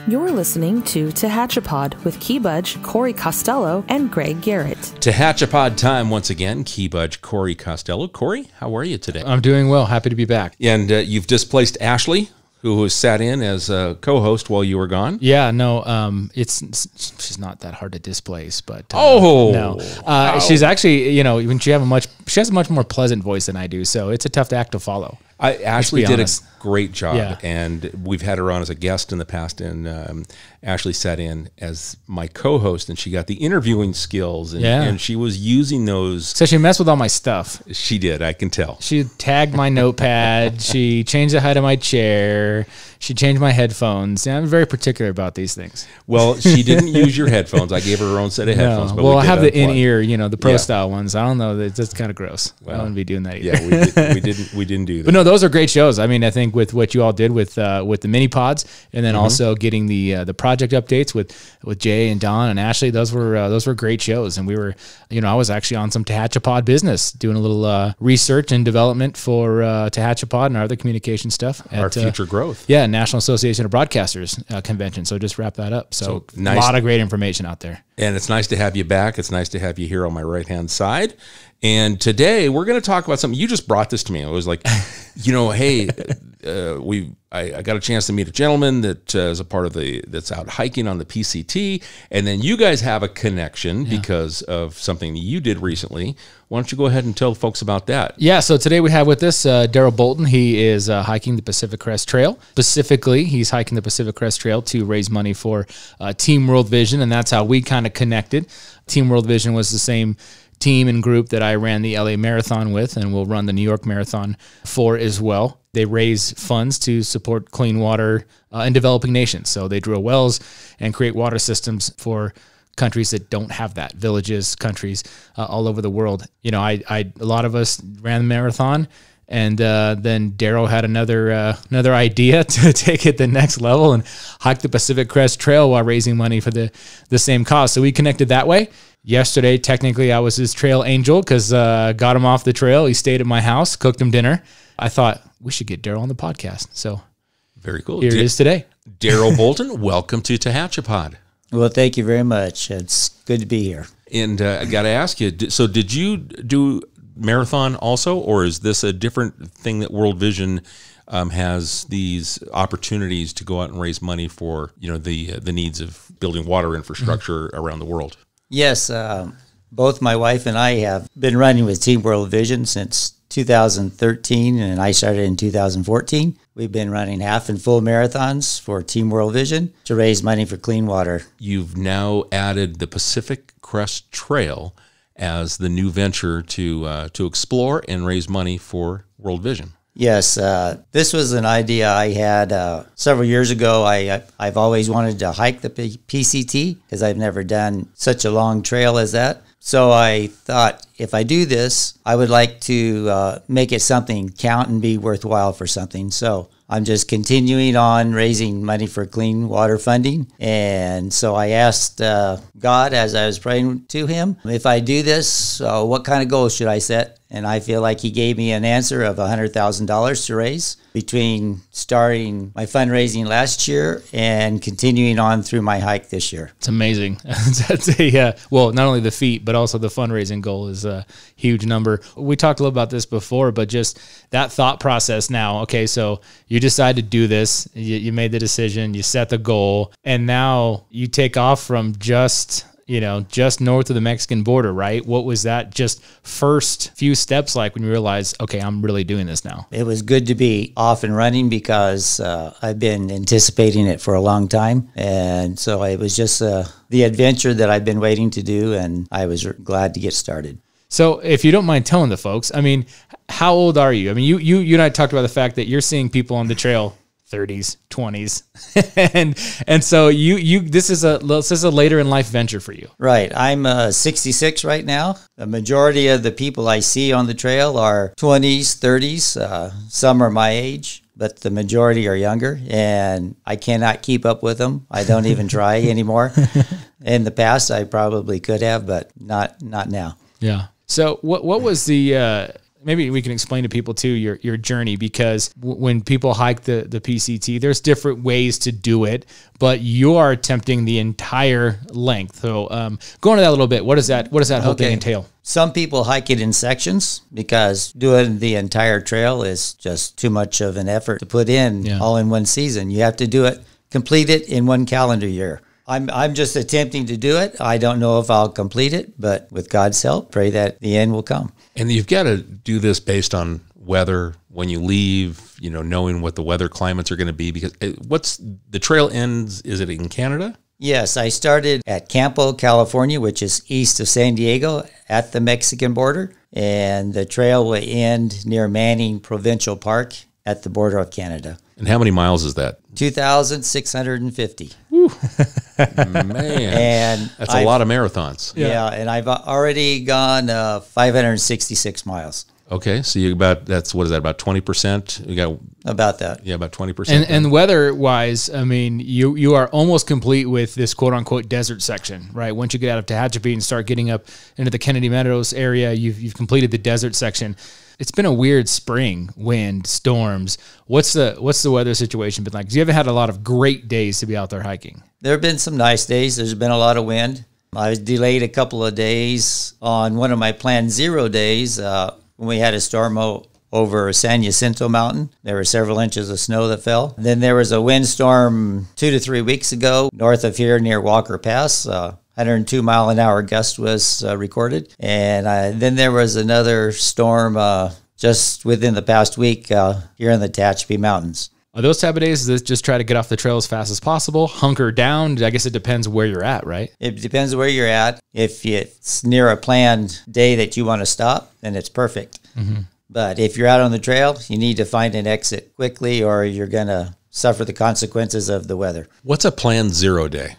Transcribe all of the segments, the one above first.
You're listening to Tehachapod with Keybudge, Corey Costello, and Greg Garrett. Tehachapod time once again. Keybudge, Corey Costello. Corey, how are you today? I'm doing well. Happy to be back. And you've displaced Ashley, who has sat in as a co-host while you were gone. Yeah, no, she's not that hard to displace, but she's actually, when she has a much more pleasant voice than I do, so it's a tough act to follow. Ashley did a great job, and we've had her on as a guest in the past, and Ashley sat in as my co-host, and she got the interviewing skills, and she was using those. So she messed with all my stuff. She did, I can tell. She tagged my notepad, she changed the height of my chair, she changed my headphones. I'm very particular about these things. Well, she didn't use your headphones. I gave her her own set of headphones. But I have the in-ear, the pro-style ones. I don't know, that's kind of gross. I don't want to be doing that either. Yeah, we didn't do that. But no, those are great shows. I mean, I think with what you all did with the mini pods, and then also getting the project updates with Jay and Don and Ashley, those were great shows. And we were, I was actually on some Tehachapod business, doing a little research and development for Tehachapod and our other communication stuff. Our future growth. Yeah, National Association of Broadcasters convention. So just wrap that up. So nice. A lot of great information out there. And it's nice to have you back. It's nice to have you here on my right-hand side. And today we're going to talk about something. You just brought this to me. I was like, hey, I got a chance to meet a gentleman that is a part of that's out hiking on the PCT. And then you guys have a connection because of something that you did recently. Why don't you go ahead and tell folks about that? Yeah, so today we have with us Daryl Bolton. He is hiking the Pacific Crest Trail. Specifically, he's hiking the Pacific Crest Trail to raise money for Team World Vision, and that's how we kind of connected. Team World Vision was the same team and group that I ran the LA Marathon with and will run the New York Marathon for as well. They raise funds to support clean water in developing nations. So they drill wells and create water systems for countries that don't have that, villages, countries all over the world. A lot of us ran the marathon, and then Daryl had another idea to take it the next level and hike the Pacific Crest Trail while raising money for the same cause. So we connected that way. Yesterday, technically, I was his trail angel because got him off the trail. He stayed at my house, cooked him dinner. I thought we should get Daryl on the podcast. So very cool. Here it is today. Daryl Bolton, welcome to Tehachapod. Well, thank you very much. It's good to be here. And I got to ask you, so did you do marathon also, or is this a different thing that World Vision has these opportunities to go out and raise money for, the needs of building water infrastructure around the world? Yes, both my wife and I have been running with Team World Vision since 2013, and I started in 2014. We've been running half and full marathons for Team World Vision to raise money for clean water. You've now added the Pacific Crest Trail as the new venture to explore and raise money for World Vision. Yes, this was an idea I had several years ago. I've always wanted to hike the PCT because I've never done such a long trail as that. So I thought if I do this, I would like to make it something count and be worthwhile for something. So I'm just continuing on raising money for clean water funding. And so I asked God as I was praying to him, if I do this, what kind of goals should I set? And I feel like he gave me an answer of $100,000 to raise between starting my fundraising last year and continuing on through my hike this year. It's amazing. That's not only the feat, but also the fundraising goal is a huge number. We talked a little about this before, but just that thought process now. Okay, so you decide to do this, you made the decision, you set the goal, and now you take off from just north of the Mexican border, right? What was that just first few steps like when you realized, okay, I'm really doing this now? It was good to be off and running because I've been anticipating it for a long time. And so it was just the adventure that I've been waiting to do, and I was glad to get started. So if you don't mind telling the folks, I mean, how old are you? I mean, you and I talked about the fact that you're seeing people on the trail 30s, 20s. and so this is a later in life venture for you. Right. I'm 66 right now. The majority of the people I see on the trail are 20s, 30s. Some are my age, but the majority are younger, and I cannot keep up with them. I don't even try anymore. In the past, I probably could have, but not now. Yeah. So what was the maybe we can explain to people too your journey, because when people hike the PCT, there's different ways to do it, but you are attempting the entire length. So go into that a little bit. What does that whole thing entail? Some people hike it in sections because doing the entire trail is just too much of an effort to put in all in one season. You have to complete it in one calendar year. I'm just attempting to do it. I don't know if I'll complete it, but with God's help, pray that the end will come. And you've got to do this based on weather when you leave, knowing what the weather climates are going to be, because what's the trail ends, is it in Canada? Yes, I started at Campo, California, which is east of San Diego at the Mexican border, and the trail will end near Manning Provincial Park at the border of Canada. And how many miles is that? 2,650. Man, and that's a lot of marathons. Yeah, and I've already gone 566 miles. Okay, so you about about 20%? You got about that. Yeah, about 20%. And weather wise, I mean, you are almost complete with this quote unquote desert section, right? Once you get out of Tehachapi and start getting up into the Kennedy Meadows area, you've completed the desert section. It's been a weird spring, wind, storms. What's the weather situation been like? You haven't had a lot of great days to be out there hiking. There have been some nice days. There's been a lot of wind. I was delayed a couple of days on one of my planned 0 days when we had a storm over San Jacinto Mountain. There were several inches of snow that fell. Then there was a windstorm 2 to 3 weeks ago north of here near Walker Pass. 102-mile-an-hour gust was recorded. And then there was another storm just within the past week here in the Tehachapi Mountains. Are those type of days that just try to get off the trail as fast as possible, hunker down? I guess it depends where you're at, right? It depends where you're at. If it's near a planned day that you want to stop, then it's perfect. Mm-hmm. But if you're out on the trail, you need to find an exit quickly or you're going to suffer the consequences of the weather. What's a planned 0 day?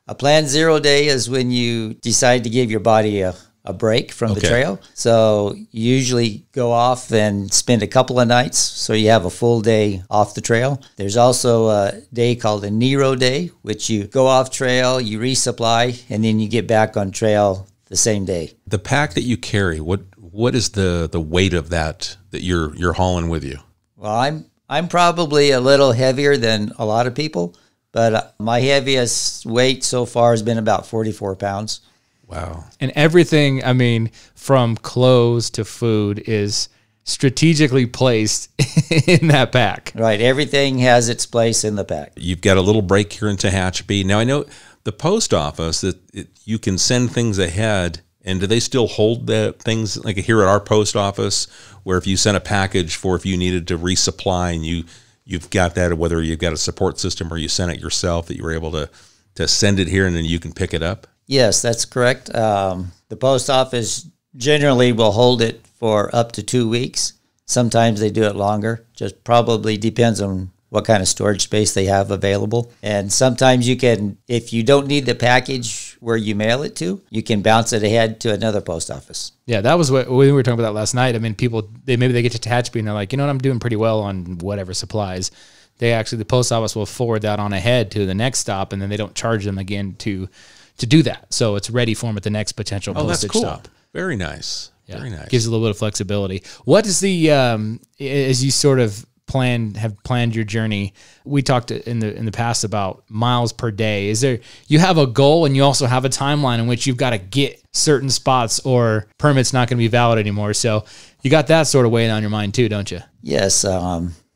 A planned 0 day is when you decide to give your body a break from the trail. So you usually go off and spend a couple of nights so you have a full day off the trail. There's also a day called a Nero day, which you go off trail, you resupply, and then you get back on trail the same day. The pack that you carry, what is the weight of that you're hauling with you? Well, I'm probably a little heavier than a lot of people, but my heaviest weight so far has been about 44 pounds. Wow. And everything, I mean, from clothes to food is strategically placed in that pack. Right. Everything has its place in the pack. You've got a little break here in Tehachapi. Now, I know the post office, you can send things ahead. And do they still hold the things like here at our post office, where if you sent a package for if you needed to resupply and you've got that, whether you've got a support system or you sent it yourself, that you were able to send it here and then you can pick it up? Yes, that's correct. The post office generally will hold it for up to 2 weeks. Sometimes they do it longer. Just probably depends on what kind of storage space they have available. And sometimes you can, if you don't need the package where you mail it to, you can bounce it ahead to another post office. Yeah, that was what we were talking about that last night. I mean, people, maybe they get to Tehachapi and they're like, you know what, I'm doing pretty well on whatever supplies. The post office will forward that on ahead to the next stop, and then they don't charge them again to do that. So it's ready for them at the next potential postage stop. Very nice. Yeah. Very nice. Gives a little bit of flexibility. What is the, as you sort of have planned your journey, we talked in the past about miles per day. Is there, you have a goal and you also have a timeline in which you've got to get certain spots or permits not going to be valid anymore. So you got that sort of weighing on your mind too, don't you? Yes.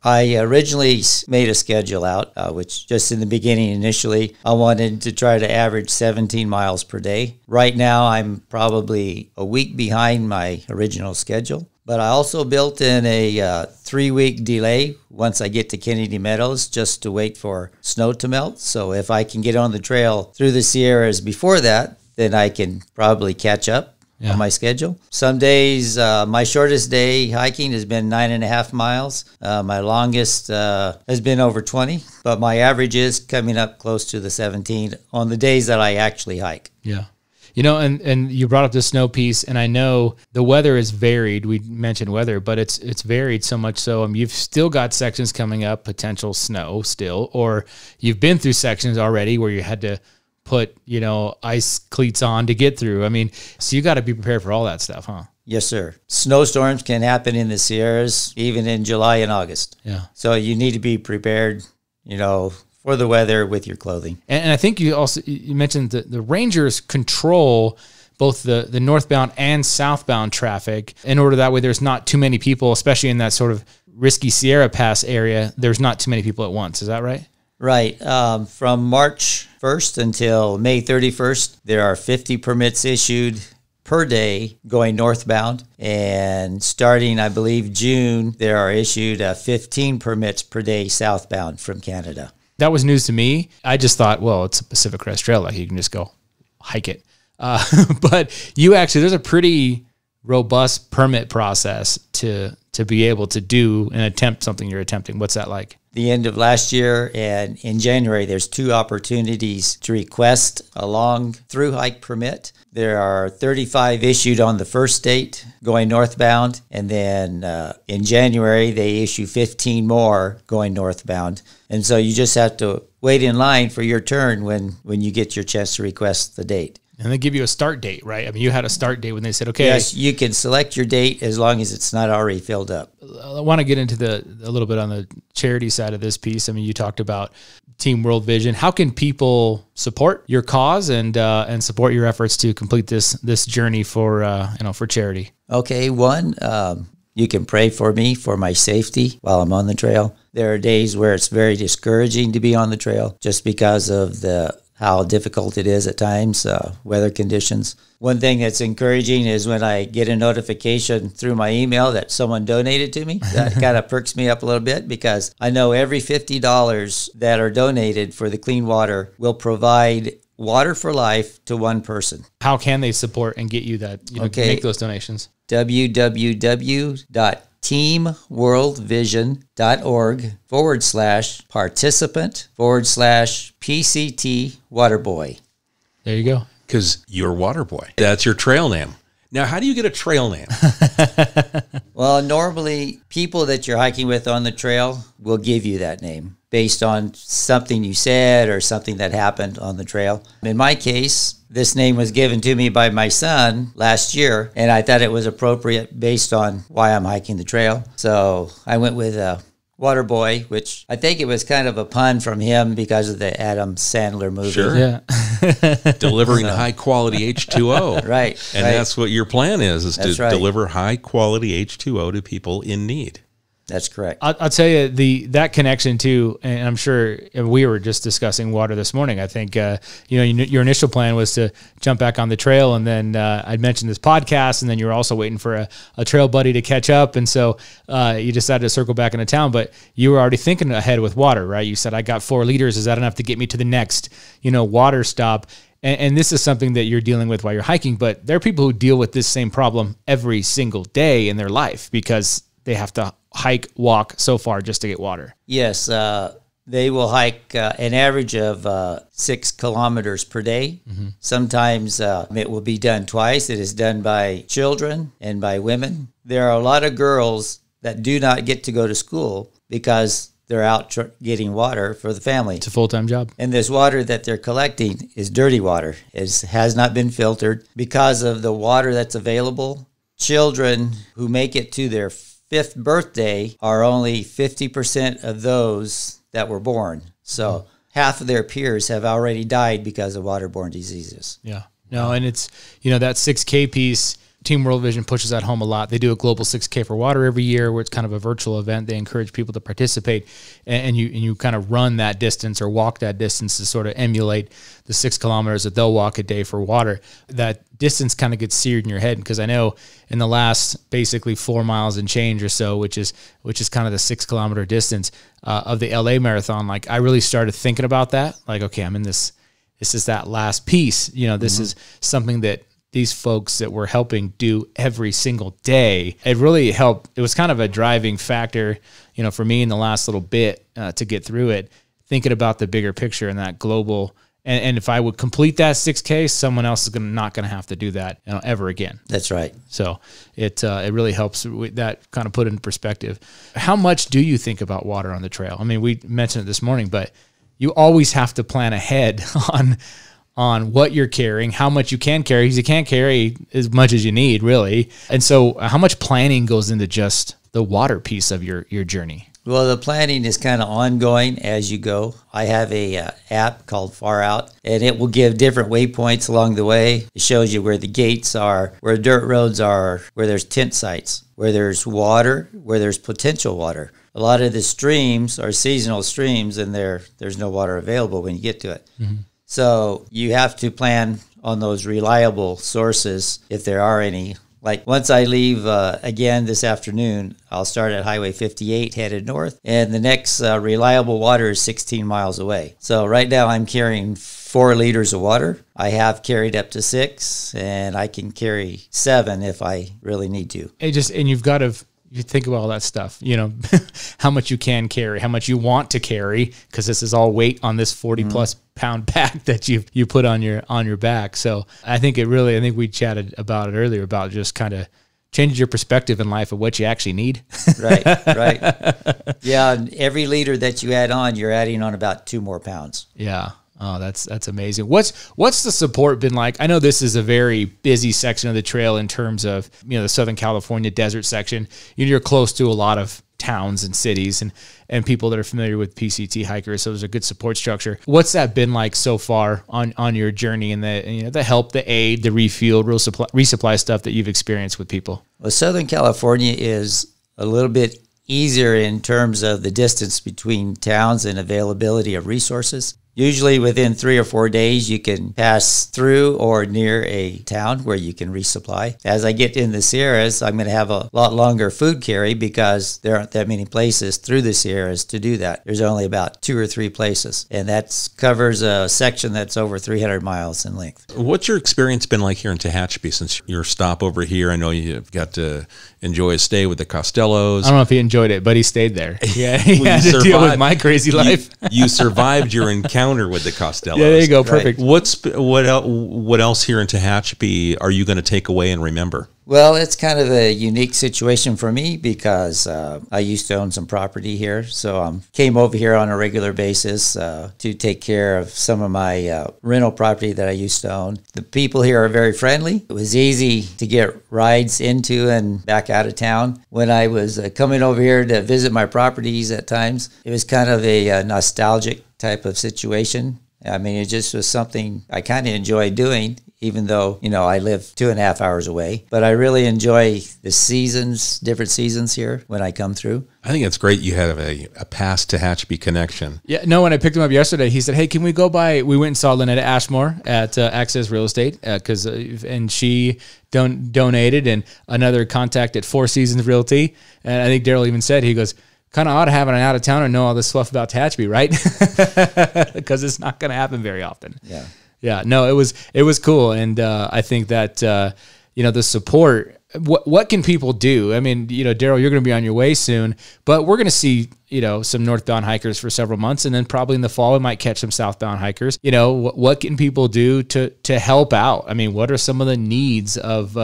I originally made a schedule out, which just in the beginning, initially, I wanted to try to average 17 miles per day. Right now, I'm probably a week behind my original schedule. But I also built in a 3-week delay once I get to Kennedy Meadows just to wait for snow to melt. So if I can get on the trail through the Sierras before that, then I can probably catch up on my schedule. Some days, my shortest day hiking has been 9.5 miles. My longest has been over 20, but my average is coming up close to the 17 on the days that I actually hike. Yeah. You know, and you brought up the snow piece, and I know the weather is varied. We mentioned weather, but it's varied so much so you've still got sections coming up, potential snow still, or you've been through sections already where you had to put, ice cleats on to get through. I mean, so you got to be prepared for all that stuff, huh? Yes, sir. Snowstorms can happen in the Sierras, even in July and August. Yeah. So you need to be prepared, for the weather with your clothing. And I think you mentioned that the rangers control both the northbound and southbound traffic in order that way there's not too many people, especially in that sort of risky Sierra Pass area. There's not too many people at once. Is that right? Right. From March 1st until May 31st, there are 50 permits issued per day going northbound. And starting, I believe, June, there are issued 15 permits per day southbound from Canada. That was news to me. I just thought, well, it's a Pacific Crest Trail. Like you can just go hike it. But there's a pretty robust permit process to be able to do and attempt something you're attempting. What's that like? The end of last year and in January, there's 2 opportunities to request a long through hike permit. There are 35 issued on the first date going northbound, and then in January they issue 15 more going northbound. And so you just have to wait in line for your turn when you get your chance to request the date. And they give you a start date, right? I mean, you had a start date when they said, okay. Yes, you can select your date as long as it's not already filled up. I want to get into a little bit on the charity side of this piece. I mean, you talked about Team World Vision. How can people support your cause and support your efforts to complete this journey for charity? Okay, one, you can pray for me for my safety while I'm on the trail. There are days where it's very discouraging to be on the trail just because of how difficult it is at times, weather conditions. One thing that's encouraging is when I get a notification through my email that someone donated to me. That kind of perks me up a little bit because I know every $50 that are donated for the clean water will provide water for life to one person. How can they support and get you that, make those donations? teamworldvision.org/participant/PCT Waterboy. There you go. Because you're Waterboy. That's your trail name. Now, how do you get a trail name? Well, normally people that you're hiking with on the trail will give you that name based on something you said or something that happened on the trail. In my case, this name was given to me by my son last year, and I thought it was appropriate based on why I'm hiking the trail. So I went with Waterboy, which I think it was kind of a pun from him because of the Adam Sandler movie. Sure. Yeah. Delivering high quality H2O. Right. And that's what your plan is That's to right. deliver high quality H2O to people in need. That's correct. I'll tell you that connection too, and I'm sure we were just discussing water this morning. I think your initial plan was to jump back on the trail, and then I'd mentioned this podcast, and then you were also waiting for a trail buddy to catch up, and so you decided to circle back into town. But you were already thinking ahead with water, right? You said, "I got 4 liters. Is that enough to get me to the next water stop?" And this is something that you're dealing with while you're hiking, but there are people who deal with this same problem every single day in their life because they have to hike, walk so far just to get water. Yes, they will hike an average of 6 kilometers per day. Mm-hmm. Sometimes it will be done twice. It is done by children and by women. There are a lot of girls that do not get to go to school because they're out getting water for the family. It's a full-time job. And this water that they're collecting is dirty water. It has not been filtered. Because of the water that's available, children who make it to their 5th birthday are only 50% of those that were born. So half of their peers have already died because of waterborne diseases. Yeah. No, and it's, that 6K piece, Team World Vision pushes that home a lot. They do a global 6K for water every year where it's kind of a virtual event. They encourage people to participate, and you kind of run that distance or walk that distance to sort of emulate the 6 kilometers that they'll walk a day for water. That distance kind of gets seared in your head because I know in the last basically 4 miles and change or so, which is kind of the 6 kilometer distance of the LA marathon, like I really started thinking about that. Like, okay, I'm in this is that last piece. This is something that these folks that we're helping do every single day. It really helped. It was kind of a driving factor, for me in the last little bit to get through it, thinking about the bigger picture and that global. And if I would complete that 6K, someone else is not going to have to do that ever again. That's right. So it really helps with that kind of put in perspective. How much do you think about water on the trail? I mean, we mentioned it this morning, but you always have to plan ahead on what you're carrying, how much you can carry, because you can't carry as much as you need, really. And so how much planning goes into just the water piece of your journey? Well, the planning is kind of ongoing as you go. I have a app called Far Out, and it will give different waypoints along the way. It shows you where the gates are, where dirt roads are, where there's tent sites, where there's water, where there's potential water. A lot of the streams are seasonal streams, and there's no water available when you get to it. Mm-hmm. So you have to plan on those reliable sources if there are any. Like once I leave again this afternoon, I'll start at Highway 58 headed north, and the next reliable water is 16 miles away. So right now I'm carrying 4 liters of water. I have carried up to 6, and I can carry 7 if I really need to. And you've got to, you think about all that stuff, you know, how much you can carry, how much you want to carry, because this is all weight on this 40 plus pound pack that you put on your back. So I think we chatted about it earlier about just kind of changing your perspective in life of what you actually need. Right. Yeah. And every liter that you add on, you're adding on about 2 more pounds. Yeah. Oh, that's amazing. What's the support been like? I know this is a very busy section of the trail in terms of, you know, the Southern California desert section. You're close to a lot of towns and cities and people that are familiar with PCT hikers, so there's a good support structure. What's that been like so far on your journey and the help, the aid, the refuel, resupply stuff that you've experienced with people? Well, Southern California is a little bit easier in terms of the distance between towns and availability of resources. Usually within 3 or 4 days, you can pass through or near a town where you can resupply. As I get in the Sierras, I'm going to have a lot longer food carry because there aren't that many places through the Sierras to do that. There's only about 2 or 3 places, and that covers a section that's over 300 miles in length. What's your experience been like here in Tehachapi since your stop over here? I know you've got to enjoy a stay with the Costellos. I don't know if he enjoyed it, but he stayed there. Yeah, he had to deal with my crazy life. You survived your encounter with the Costellos. Yeah, there you go. Perfect. Right. What else here in Tehachapi are you going to take away and remember? Well, it's kind of a unique situation for me because I used to own some property here. So I came over here on a regular basis to take care of some of my rental property that I used to own. The people here are very friendly. It was easy to get rides into and back out of town. When I was coming over here to visit my properties at times, it was kind of a nostalgic type of situation. I mean, it just was something I kind of enjoyed doing, even though, you know, I live 2.5 hours away. But I really enjoy the seasons, different seasons here when I come through. I think it's great you have a past Tehachapi connection. Yeah, no, when I picked him up yesterday, he said, hey, can we go by? We went and saw Lynetta Ashmore at Access Real Estate and she donated, and another contact at Four Seasons Realty. And I think Daryl even said, he goes, kind of odd having an out-of-towner know all this stuff about Tehachapi, right? Because it's not going to happen very often. Yeah. No, it was cool, and I think that the support. What can people do? I mean, Daryl, you're going to be on your way soon, but we're going to see some northbound hikers for several months, and then probably in the fall we might catch some southbound hikers. What can people do to help out? I mean, what are some of the needs of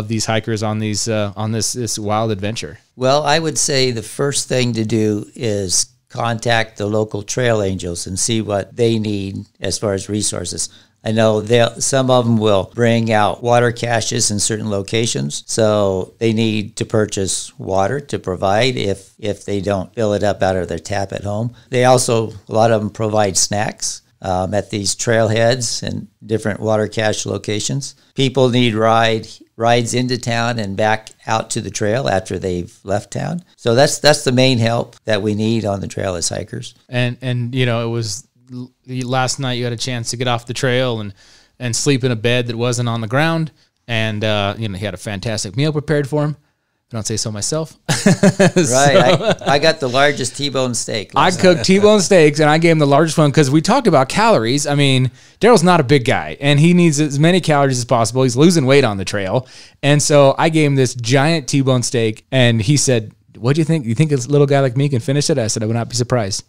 these hikers on this wild adventure? Well, I would say the first thing to do is contact the local trail angels and see what they need as far as resources. I know some of them will bring out water caches in certain locations, so they need to purchase water to provide if they don't fill it up out of their tap at home. A lot of them provide snacks at these trailheads and different water cache locations. People need rides into town and back out to the trail after they've left town. So that's the main help that we need on the trail as hikers. And it was last night you had a chance to get off the trail and sleep in a bed that wasn't on the ground, and he had a fantastic meal prepared for him. I don't say so myself. Right. I got the largest T-bone steak. I cooked T-bone steaks, and I gave him the largest one because we talked about calories. I mean, Daryl's not a big guy, and he needs as many calories as possible. He's losing weight on the trail. And so I gave him this giant T-bone steak, and he said, what do you think? You think a little guy like me can finish it? I said, I would not be surprised.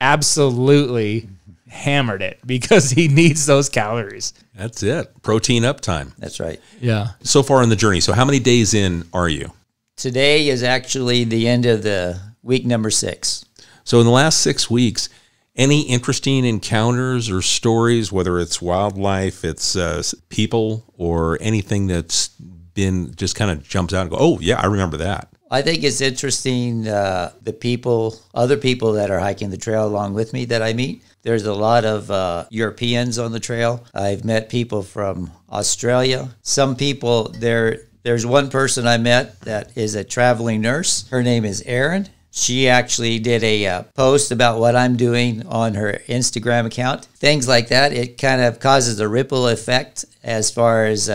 Absolutely hammered it because he needs those calories. That's it. Protein up time. That's right. Yeah. So far in the journey. So how many days in are you? Today is actually the end of the week number 6. So in the last 6 weeks, Any interesting encounters or stories, whether it's wildlife, it's people, or anything that's been just kind of jumps out and go, oh yeah, I remember that? I think it's interesting, the people, other people that are hiking the trail along with me that I meet. There's a lot of Europeans on the trail. I've met people from Australia. Some people, there's one person I met that is a traveling nurse. Her name is Erin. She actually did a post about what I'm doing on her Instagram account. Things like that, it kind of causes a ripple effect as far as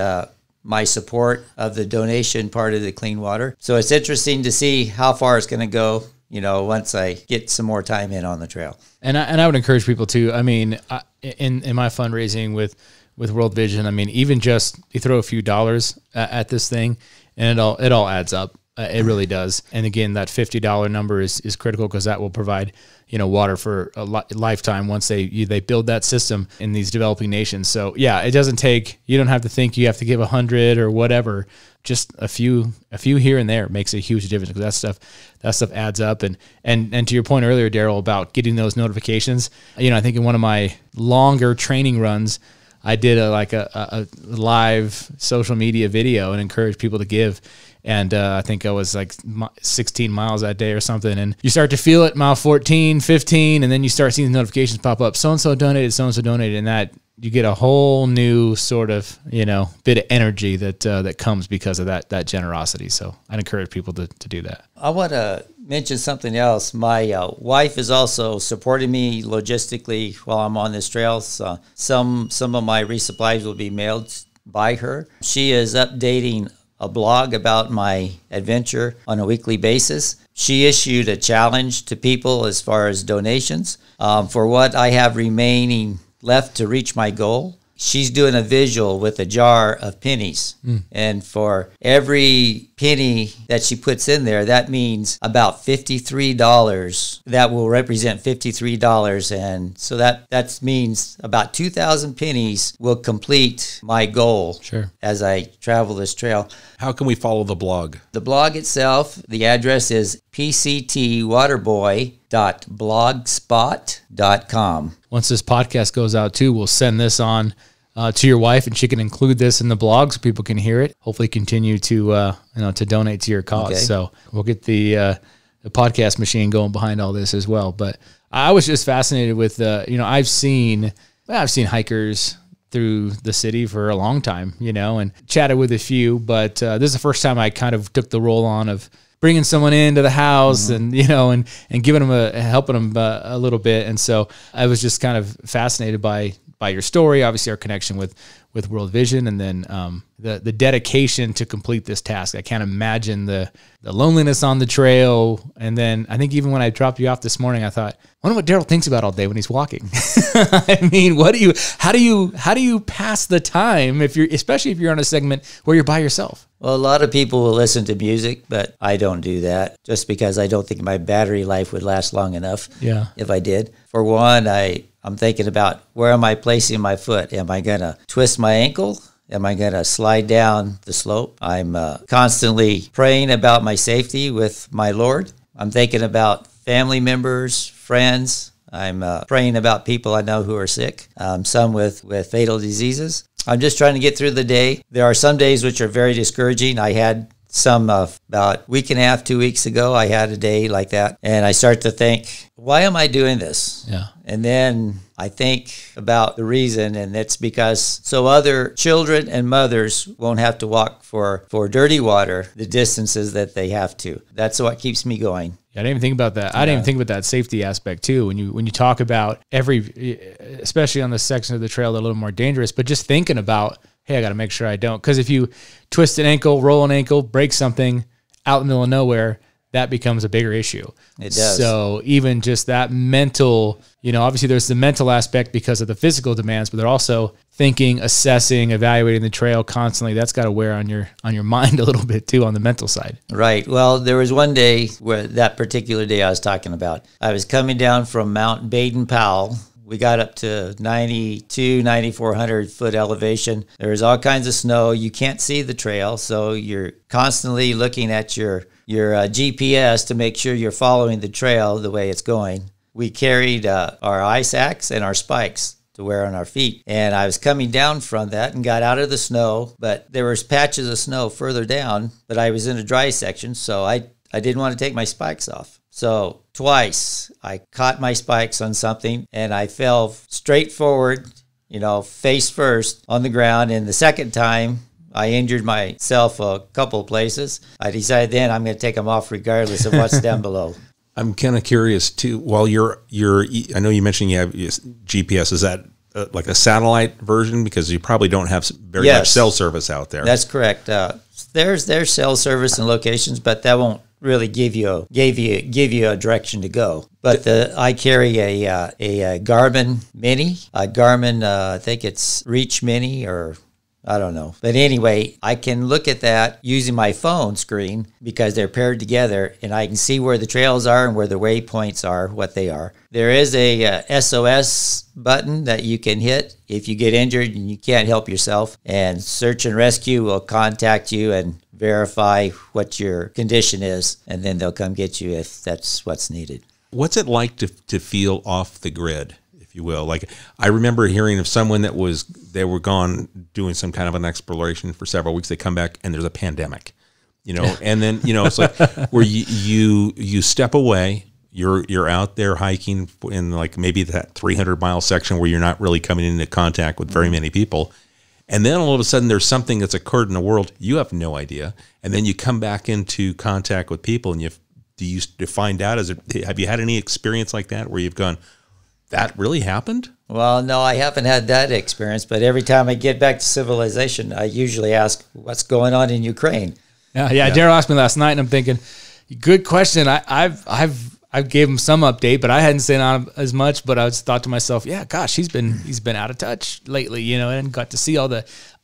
my support of the donation part of the clean water. So it's interesting to see how far it's going to go, once I get some more time in on the trail. And I would encourage people to, I mean, in my fundraising with World Vision, I mean, even just you throw a few dollars at this thing and it all adds up. It really does. And again, that $50 number is critical because that will provide, water for a lifetime once they build that system in these developing nations. So yeah, it doesn't take, you don't have to think you have to give 100 or whatever. Just a few here and there makes a huge difference because that stuff adds up. And to your point earlier, Daryl, about getting those notifications, I think in one of my longer training runs, I did a live social media video and encouraged people to give. And I think I was like 16 miles that day or something. And you start to feel it mile 14, 15, and then you start seeing the notifications pop up. So-and-so donated, so-and-so donated. And that you get a whole new sort of, bit of energy that comes because of that generosity. So I'd encourage people to do that. I want to mention something else. My wife is also supporting me logistically while I'm on this trail. So some of my resupplies will be mailed by her. She is updating a blog about my adventure on a weekly basis. She issued a challenge to people as far as donations for what I have remaining left to reach my goal. She's doing a visual with a jar of pennies. And for every penny that she puts in there, that means about $53. That will represent $53. And so that means about 2,000 pennies will complete my goal. Sure. As I travel this trail. How can we follow the blog? The blog itself, the address is pctwaterboy.blogspot.com. Once this podcast goes out too, we'll send this on to your wife, and she can include this in the blog so people can hear it. Hopefully, continue to to donate to your cause. Okay. So we'll get the podcast machine going behind all this as well. But I was just fascinated with I've seen hikers through the city for a long time, and chatted with a few. But this is the first time I kind of took the role on of bringing someone into the house and giving them helping them a little bit. And so I was just kind of fascinated by your story, obviously our connection with World Vision, and then the dedication to complete this task. I can't imagine the loneliness on the trail. And then I think even when I dropped you off this morning, I thought, I wonder what Daryl thinks about all day when he's walking. I mean, how do you pass the time especially if you're on a segment where you're by yourself? Well, a lot of people will listen to music, but I don't do that just because I don't think my battery life would last long enough. Yeah. If I did. For one, I'm thinking about where am I placing my foot? Am I going to twist my ankle? Am I going to slide down the slope? I'm constantly praying about my safety with my Lord. I'm thinking about family members, friends. I'm praying about people I know who are sick, some with fatal diseases. I'm just trying to get through the day. There are some days which are very discouraging. I had some about a week and a half, 2 weeks ago, I had a day like that. And I start to think, why am I doing this? Yeah. And then I think about the reason, and it's because so other children and mothers won't have to walk for dirty water the distances that they have to. That's what keeps me going. Yeah, I didn't even think about that. I didn't even think about that safety aspect too. When you talk about especially on the section of the trail that are a little more dangerous, but just thinking about, hey, I got to make sure I don't. Because if you twist an ankle, roll an ankle, break something out in the middle of nowhere, that becomes a bigger issue. It does. So even just that mental, obviously there's the mental aspect because of the physical demands, but they're also thinking, assessing, evaluating the trail constantly. That's got to wear on your mind a little bit too on the mental side. Right. Well, there was one day where that particular day I was talking about, I was coming down from Mount Baden-Powell. We got up to 9,400 foot elevation. There's all kinds of snow. You can't see the trail, so you're constantly looking at your GPS to make sure you're following the trail the way it's going. we carried our ice axe and our spikes to wear on our feet. And I was coming down from that and got out of the snow, but there was patches of snow further down, but I was in a dry section, so I didn't want to take my spikes off. So twice I caught my spikes on something and I fell straight forward, face first on the ground. And the second time I injured myself a couple of places. I decided then I'm going to take them off regardless of what's down below. I'm kind of curious too. While I know you mentioned you have GPS. Is that like a satellite version? Because you probably don't have very much cell service out there. That's correct. There's cell service and locations, but that won't really give you a direction to go. But I carry a Garmin Mini, I think it's Reach Mini, or I don't know. But anyway, I can look at that using my phone screen because they're paired together, and I can see where the trails are and where the waypoints are, what they are. There is a SOS button that you can hit if you get injured and you can't help yourself, and search and rescue will contact you and verify what your condition is, and then they'll come get you if that's what's needed. What's it like to feel off the grid, if you will? Like, I remember hearing of someone they were gone doing some kind of an exploration for several weeks. They come back and there's a pandemic, and then, it's like where you step away, you're out there hiking in like maybe that 300-mile section where you're not really coming into contact with very many people. And then all of a sudden there's something that's occurred in the world. You have no idea. And then you come back into contact with people and do you find out, have you had any experience like that where you've gone, that really happened? Well, no, I haven't had that experience, but every time I get back to civilization, I usually ask what's going on in Ukraine. Yeah. Daryl asked me last night, and I'm thinking, good question. I gave him some update, but I hadn't seen on as much. But I thought to myself, yeah, gosh, he's been out of touch lately, and got to see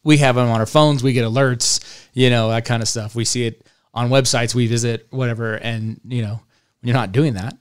we have him on our phones, we get alerts, that kind of stuff. We see it on websites we visit, whatever, and when you're not doing that,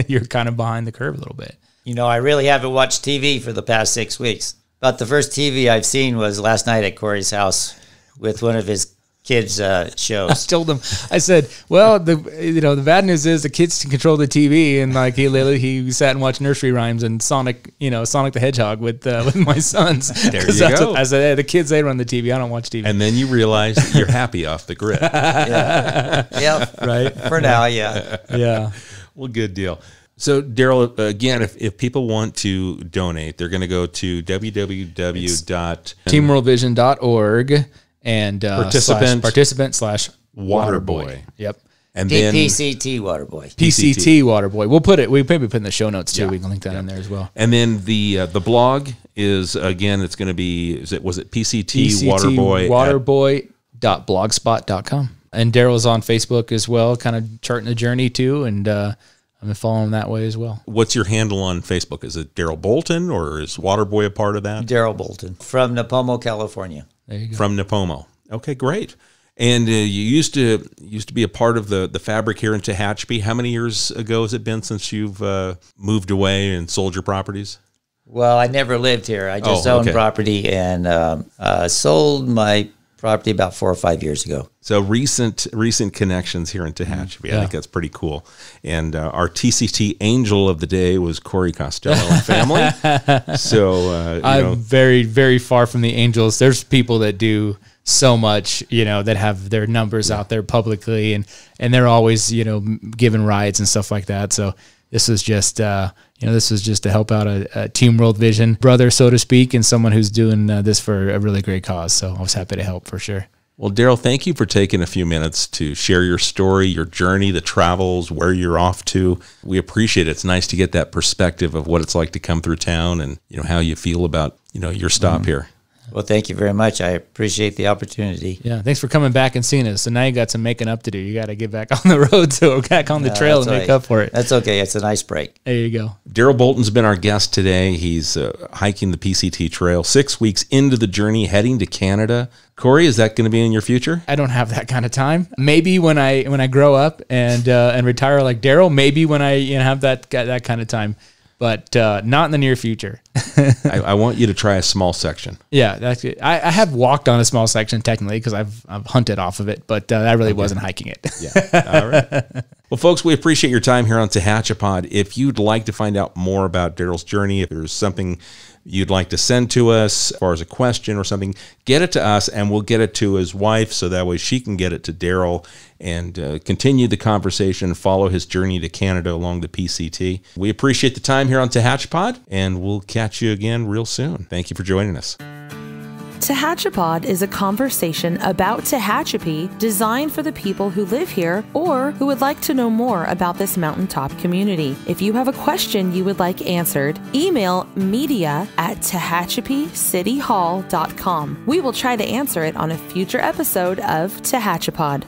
you're kind of behind the curve a little bit. I really haven't watched TV for the past 6 weeks. But the first TV I've seen was last night at Corey's house with one of his kids' shows. I told him, I said, well, the bad news is the kids can control the TV, and like he sat and watched nursery rhymes and Sonic the Hedgehog with my sons. There you go. I said, hey, the kids, they run the TV. I don't watch TV. And then you realize that you're happy off the grid. Yeah. Right. For now, yeah. Yeah. Well, good deal. So, Daryl, again, if people want to donate, they're going to go to www.teamworldvision.org and participant/Waterboy. Yep. And then PCT Waterboy. PCT Waterboy. We'll maybe put in the show notes too. Yeah. We can link that in there as well. And then the blog is, again, it's going to be, was it PCT Waterboy? Waterboy.blogspot.com. And Daryl's on Facebook as well, kind of charting the journey too. And I've been following him that way as well. What's your handle on Facebook? Is it Daryl Bolton, or is Waterboy a part of that? Daryl Bolton from Napomo, California. There you go. From Napomo. Okay, great. And you used to be a part of the fabric here in Tehachapi. How many years ago has it been since you've moved away and sold your properties? Well, I never lived here. I just owned property and sold my property about 4 or 5 years ago. So recent connections here in Tehachapi. Yeah. I think that's pretty cool. And our TCT angel of the day was Corey Costello and family. So I'm very, very far from the angels. There's people that do so much, that have their numbers out there publicly, and they're always, giving rides and stuff like that. So this was just, this was just to help out a Team World Vision brother, so to speak, and someone who's doing this for a really great cause. So I was happy to help for sure. Well, Daryl, thank you for taking a few minutes to share your story, your journey, the travels, where you're off to. We appreciate it. It's nice to get that perspective of what it's like to come through town and, how you feel about, your stop here. Well, thank you very much. I appreciate the opportunity. Yeah, thanks for coming back and seeing us. So now you got some making up to do. You got to get back on the road, so back on the trail and make up for it. That's okay. It's a nice break. There you go. Daryl Bolton's been our guest today. He's hiking the PCT Trail, 6 weeks into the journey, heading to Canada. Corey, is that going to be in your future? I don't have that kind of time. Maybe when I grow up and retire like Daryl, maybe when I have that kind of time. but not in the near future. I want you to try a small section. Yeah, that's good. I have walked on a small section technically because I've hunted off of it, but I really wasn't hiking it. Yeah. All right. Well, folks, we appreciate your time here on Tehachapi. If you'd like to find out more about Daryl's journey, if there's something you'd like to send to us as far as a question or something, get it to us and we'll get it to his wife so that way she can get it to Daryl and continue the conversation, follow his journey to Canada along the PCT. We appreciate the time here on Tehachapi, and we'll catch you again real soon. Thank you for joining us. Tehachapi is a conversation about Tehachapi designed for the people who live here or who would like to know more about this mountaintop community. If you have a question you would like answered, email media@tehachapicityhall.com. We will try to answer it on a future episode of Tehachapi.